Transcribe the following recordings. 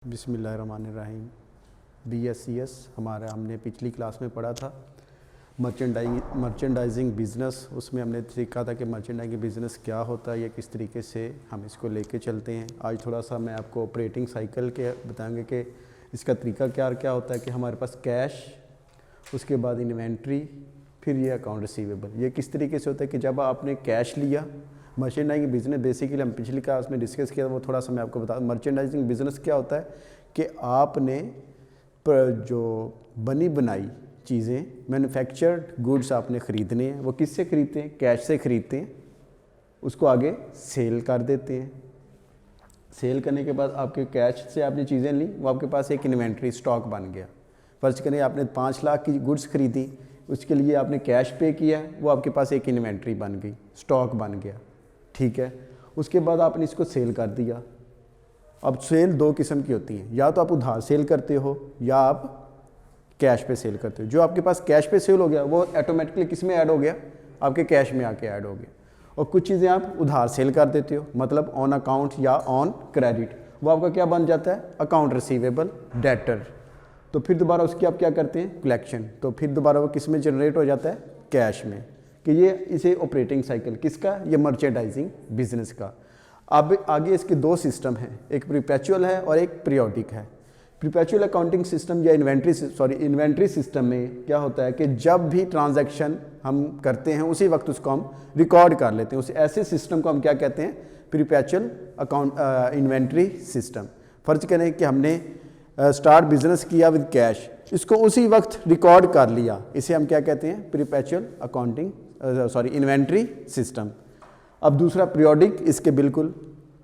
बिस्मिल्लाहिर्रहमानिर्रहीम। BSCS हमारा हमने पिछली क्लास में पढ़ा था मर्चेंडाइजिंग बिज़नेस। उसमें हमने सीखा था कि मर्चेंडाइजिंग बिज़नेस क्या होता है या किस तरीके से हम इसको लेके चलते हैं। आज थोड़ा सा मैं आपको ऑपरेटिंग साइकिल के बताएंगे कि इसका तरीका क्या होता है कि हमारे पास कैश, उसके बाद इन्वेंट्री, फिर ये अकाउंट रिसीवेबल। ये किस तरीके से होता है कि जब आपने कैश लिया, मर्चेंडाइजिंग बिज़नेस बेसिकली हम पिछली क्लास में डिस्कस किया, वो थोड़ा सा मैं आपको बता। मर्चेंडाइजिंग बिज़नेस क्या होता है कि आपने जो बनी बनाई चीज़ें, मैन्युफैक्चर्ड गुड्स आपने ख़रीदने हैं, वो किससे ख़रीदते हैं? कैश से ख़रीदते हैं, उसको आगे सेल कर देते हैं। सेल करने के बाद आपके कैश से आपने चीज़ें ली, वो आपके पास एक इन्वेंट्री स्टॉक बन गया। फर्ज करें आपने 5 लाख की गुड्स ख़रीदी, उसके लिए आपने कैश पे किया, वो आपके पास एक इन्वेंट्री बन गई, स्टॉक बन गया, ठीक है। उसके बाद आपने इसको सेल कर दिया। अब सेल 2 किस्म की होती है, या तो आप उधार सेल करते हो या आप कैश पे सेल करते हो। जो आपके पास कैश पे सेल हो गया वो ऑटोमेटिकली किस में ऐड हो गया? आपके कैश में आके ऐड हो गया। और कुछ चीज़ें आप उधार सेल कर देते हो, मतलब ऑन अकाउंट या ऑन क्रेडिट, वो आपका क्या बन जाता है? Account receivable, debtor. तो फिर दोबारा उसकी आप क्या करते हैं? कलेक्शन। तो फिर दोबारा वो किस में जनरेट हो जाता है? कैश में। कि ये इसे ऑपरेटिंग साइकिल किसका? ये मर्चेंडाइजिंग बिजनेस का। अब आगे इसके 2 सिस्टम हैं, एक प्रीपेचुअल है और एक पीरियोडिक है। प्रीपेचुअल अकाउंटिंग सिस्टम या इन्वेंट्री सिस्टम में क्या होता है कि जब भी ट्रांजैक्शन हम करते हैं उसी वक्त उसको हम रिकॉर्ड कर लेते हैं। उस ऐसे सिस्टम को हम क्या कहते हैं? प्रीपेचुअल इन्वेंट्री सिस्टम। फर्ज करें कि हमने स्टार्ट बिजनेस किया विद कैश, इसको उसी वक्त रिकॉर्ड कर लिया, इसे हम क्या कहते हैं? प्रीपेचुअल इन्वेंट्री सिस्टम। अब दूसरा पीरियोडिक इसके बिल्कुल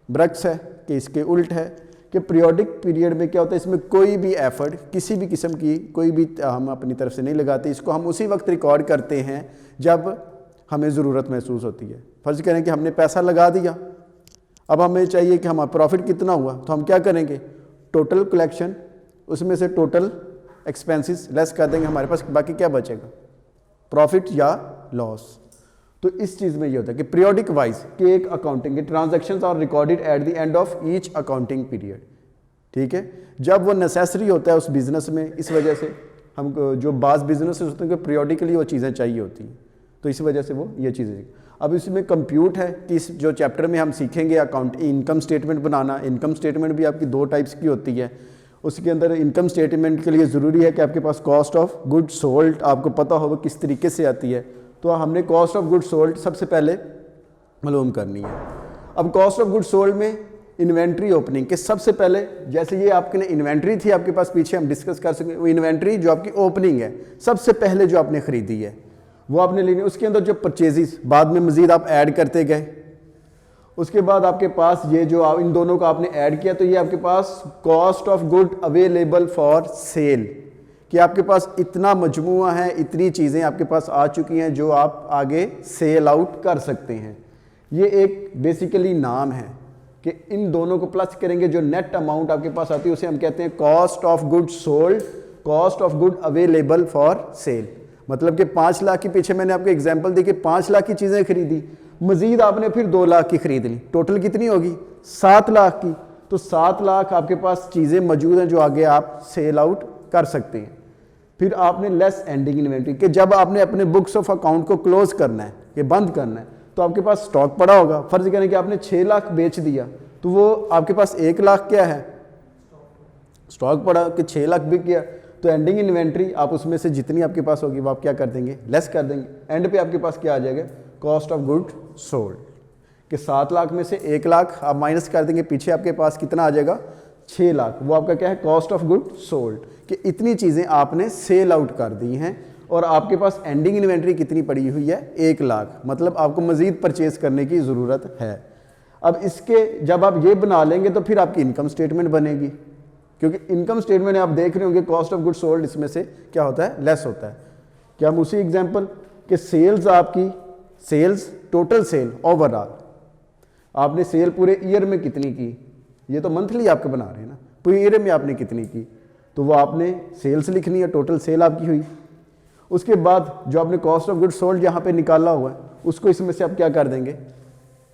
ब्रक्स है, कि इसके उल्ट है कि पीरियोडिक पीरियड में क्या होता है, इसमें कोई भी एफर्ट किसी भी किस्म की कोई भी हम अपनी तरफ से नहीं लगाते। इसको हम उसी वक्त रिकॉर्ड करते हैं जब हमें ज़रूरत महसूस होती है। फर्ज करें कि हमने पैसा लगा दिया, अब हमें चाहिए कि हमारा प्रॉफिट कितना हुआ, तो हम क्या करेंगे? टोटल कलेक्शन, उसमें से टोटल एक्सपेंसेस लेस कर देंगे, हमारे पास बाकी क्या बचेगा? प्रॉफिट या लॉस। तो इस चीज़ में ये होता है कि पीरियोडिक वाइज कि एक अकाउंटिंग के transactions are recorded at the end of each accounting period, ठीक है। जब वो नेसेसरी होता है उस बिज़नेस में, इस वजह से हमको जो बाज़ बिजनेस होते हैं कि पीरियोडिकली वो चीज़ें चाहिए होती हैं, तो इस वजह से वो ये चीज़ें। अब इसमें कंप्यूट है कि इस जो चैप्टर में हम सीखेंगे इनकम स्टेटमेंट बनाना। इनकम स्टेटमेंट भी आपकी 2 टाइप्स की होती है। उसके अंदर इनकम स्टेटमेंट के लिए ज़रूरी है कि आपके पास कॉस्ट ऑफ गुड सोल्ड आपको पता हो वो किस तरीके से आती है। तो हमने कॉस्ट ऑफ गुड सोल्ड सबसे पहले मालूम करनी है। अब कॉस्ट ऑफ गुड सोल्ड में इन्वेंट्री ओपनिंग के सबसे पहले, जैसे ये आपके इन्वेंट्री थी आपके पास, पीछे हम डिस्कस कर सकें, वो इन्वेंट्री जो आपकी ओपनिंग है सबसे पहले जो आपने ख़रीदी है वो आपने लेनी। उसके अंदर जो परचेजेस बाद में मज़ीद आप ऐड करते गए, उसके बाद आपके पास ये जो इन दोनों का आपने ऐड किया, तो ये आपके पास cost of good available for sale, कि आपके पास इतना मजमुआ है, इतनी चीज़ें आपके पास आ चुकी हैं जो आप आगे सेल आउट कर सकते हैं। ये एक बेसिकली नाम है कि इन दोनों को प्लस करेंगे, जो नेट अमाउंट आपके पास आती है उसे हम कहते हैं cost of good sold, cost of good available for cell. मतलब कि 5 लाख के पीछे मैंने आपको एग्जांपल दी कि 5 लाख की चीज़ें खरीदी, मज़ीद आपने फिर 2 लाख की खरीद ली, टोटल कितनी होगी? 7 लाख की। तो 7 लाख आपके पास चीज़ें मौजूद हैं जो आगे आप सेल आउट कर सकते हैं। फिर आपने लेस एंडिंग इन्वेंट्री, कि जब आपने अपने बुक्स ऑफ अकाउंट को क्लोज करना है, ये बंद करना है, तो आपके पास स्टॉक पड़ा होगा। फर्ज करें कि आपने 6 लाख बेच दिया, तो वो आपके पास 1 लाख क्या है? स्टॉक पड़ा कि 6 लाख बिक गया। तो एंडिंग इन्वेंट्री आप उसमें से जितनी आपके पास होगी वो आप क्या कर देंगे? लेस कर देंगे। एंड पे आपके पास क्या आ जाएगा? कॉस्ट ऑफ गुड सोल्ड, कि 7 लाख में से 1 लाख आप माइनस कर देंगे, पीछे आपके पास कितना आ जाएगा? 6 लाख। वो आपका क्या है? कॉस्ट ऑफ गुड सोल्ड, कि इतनी चीज़ें आपने सेल आउट कर दी हैं और आपके पास एंडिंग इन्वेंट्री कितनी पड़ी हुई है? 1 लाख। मतलब आपको मज़ीद परचेज करने की ज़रूरत है। अब इसके जब आप ये बना लेंगे तो फिर आपकी इनकम स्टेटमेंट बनेगी, क्योंकि इनकम स्टेटमेंट आप देख रहे होंगे कॉस्ट ऑफ गुड सोल्ड इसमें से क्या होता है? लेस होता है। क्या हम उसी एग्जाम्पल कि सेल्स आपकी सेल्स टोटल सेल ओवरऑल आपने सेल पूरे ईयर में कितनी की, ये तो मंथली आपके बना रहे हैं ना, पूरे ईयर में आपने कितनी की, तो वो आपने सेल्स लिखनी है, टोटल सेल आपकी हुई। उसके बाद जो आपने कॉस्ट ऑफ गुड सोल्ड यहाँ पे निकाला हुआ है उसको इसमें से आप क्या कर देंगे?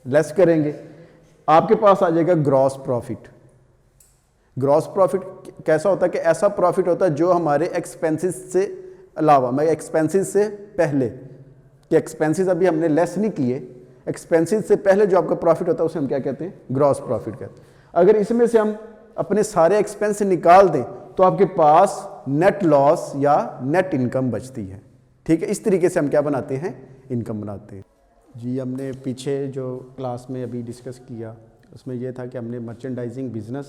लेस करेंगे। आपके पास आ जाएगा ग्रॉस प्रॉफिट। ग्रॉस प्रॉफिट कैसा होता है कि ऐसा प्रॉफिट होता है जो हमारे एक्सपेंसेस से अलावा, मैं एक्सपेंसेस से पहले, कि एक्सपेंसेस अभी हमने लेस नहीं किए, एक्सपेंसेस से पहले जो आपका प्रॉफिट होता है उसे हम क्या कहते हैं, ग्रॉस प्रॉफिट कहते हैं। अगर इसमें से हम अपने सारे एक्सपेंस निकाल दें तो आपके पास नेट लॉस या नेट इनकम बचती है। ठीक है, इस तरीके से हम क्या बनाते हैं, इनकम बनाते हैं। जी, हमने पीछे जो क्लास में अभी डिस्कस किया उसमें यह था कि हमने मर्चेंडाइजिंग बिजनेस,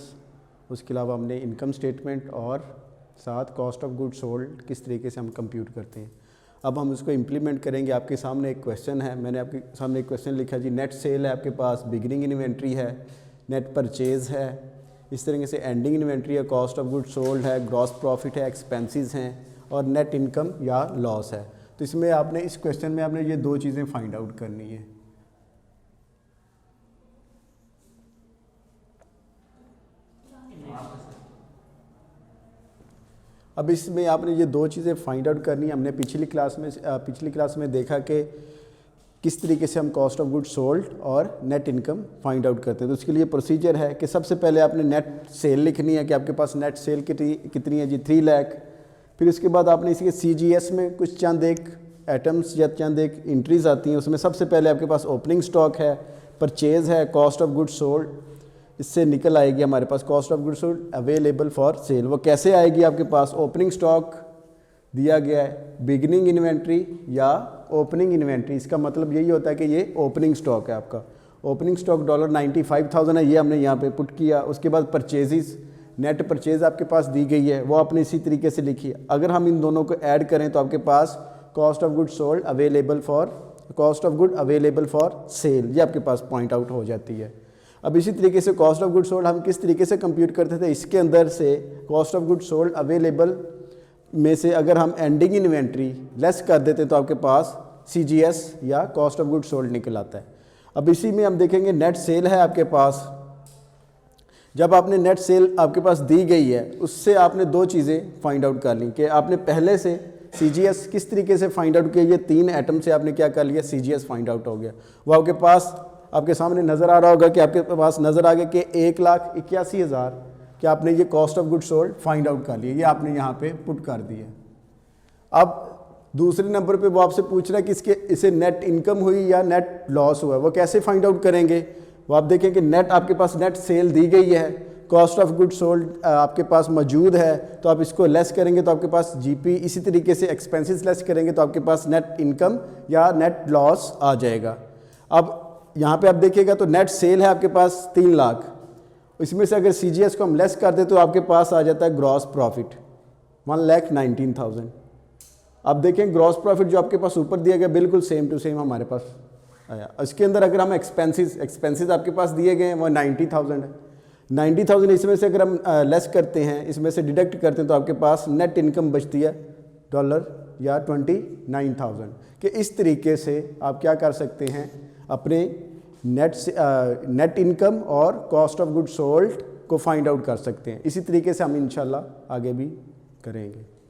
उसके अलावा हमने इनकम स्टेटमेंट और साथ कॉस्ट ऑफ गुड सोल्ड किस तरीके से हम कंप्यूट करते हैं। अब हम उसको इम्प्लीमेंट करेंगे। आपके सामने एक क्वेश्चन है, मैंने आपके सामने एक क्वेश्चन लिखा जी, नेट सेल है आपके पास, बिगिनिंग इन्वेंट्री है, नेट परचेज़ है, इस तरीके से एंडिंग इन्वेंट्री है, कॉस्ट ऑफ गुड सोल्ड है, ग्रॉस प्रॉफिट है, एक्सपेंसेस हैं और नेट इनकम या लॉस है। तो इसमें आपने, इस क्वेश्चन में आपने ये दो चीज़ें फाइंड आउट करनी है। अब इसमें आपने ये दो चीज़ें फाइंड आउट करनी है। हमने पिछली क्लास में देखा कि किस तरीके से हम कॉस्ट ऑफ गुड सोल्ड और नेट इनकम फाइंड आउट करते हैं। तो उसके लिए प्रोसीजर है कि सबसे पहले आपने नेट सेल लिखनी है कि आपके पास नेट सेल कितनी है जी, 3 लाख। फिर उसके बाद आपने इसके CGS में कुछ चंद एक आइटम्स या चंद एक एंट्रीज आती हैं। उसमें सबसे पहले आपके पास ओपनिंग स्टॉक है, परचेज़ है, कॉस्ट ऑफ गुड सोल्ड, इससे निकल आएगी हमारे पास cost of good sold available for sale. वो कैसे आएगी आपके पास, ओपनिंग स्टॉक दिया गया है, बिगिनिंग इन्वेंट्री या ओपनिंग इन्वेंट्री, इसका मतलब यही होता है कि ये ओपनिंग स्टॉक है आपका। ओपनिंग स्टॉक $95,000 है, ये हमने यहाँ पे पुट किया। उसके बाद परचेजेस, नेट परचेज आपके पास दी गई है, वो आपने इसी तरीके से लिखी है। अगर हम इन दोनों को ऐड करें तो आपके पास cost of good sold available for, cost of good available for sale, ये आपके पास पॉइंट आउट हो जाती है। अब इसी तरीके से कॉस्ट ऑफ गुड सोल्ड हम किस तरीके से कंप्यूट करते थे, इसके अंदर से cost of good sold available में से अगर हम एंडिंग इन्वेंट्री लेस कर देते तो आपके पास CGS या कॉस्ट ऑफ गुड सोल्ड निकल आता है। अब इसी में हम देखेंगे नेट सेल है आपके पास। जब आपने नेट सेल आपके पास दी गई है, उससे आपने दो चीज़ें फाइंड आउट कर ली कि आपने पहले से CGS किस तरीके से फाइंड आउट किया, ये 3 आइटम से आपने क्या कर लिया, CGS फाइंड आउट हो गया। वो आपके पास, आपके सामने नज़र आ रहा होगा कि आपके पास नज़र आ गया कि 1,81,000 कि आपने ये cost of good sold find out कर लिया, ये आपने यहाँ पे पुट कर दिया। अब दूसरे नंबर पे वो आपसे पूछ रहा है कि इसे नेट इनकम हुई या नेट लॉस हुआ, वो कैसे फाइंड आउट करेंगे। वो आप देखें कि नेट आपके पास नेट सेल दी गई है, कॉस्ट ऑफ गुड सोल्ड आपके पास मौजूद है, तो आप इसको लेस करेंगे तो आपके पास GP, इसी तरीके से एक्सपेंसेस लेस करेंगे तो आपके पास नेट इनकम या नेट लॉस आ जाएगा। अब यहाँ पे आप देखिएगा तो नेट सेल है आपके पास 3 लाख, इसमें से अगर CGS को हम लेस कर दे तो आपके पास आ जाता है ग्रॉस प्रॉफिट 1,19,000। अब देखें ग्रॉस प्रॉफिट जो आपके पास ऊपर दिया गया बिल्कुल सेम टू सेम हमारे पास आया। इसके अंदर अगर हम एक्सपेंसेस आपके पास दिए गए हैं वो 90,000 है। 90,000 इसमें से अगर हम लेस करते हैं, इसमें से डिडक्ट करते हैं तो आपके पास नेट इनकम बचती है डॉलर या 29,000। कि इस तरीके से आप क्या कर सकते हैं, अपने नेट इनकम और कॉस्ट ऑफ गुड सोल्ड को फाइंड आउट कर सकते हैं। इसी तरीके से हम इंशाल्लाह आगे भी करेंगे।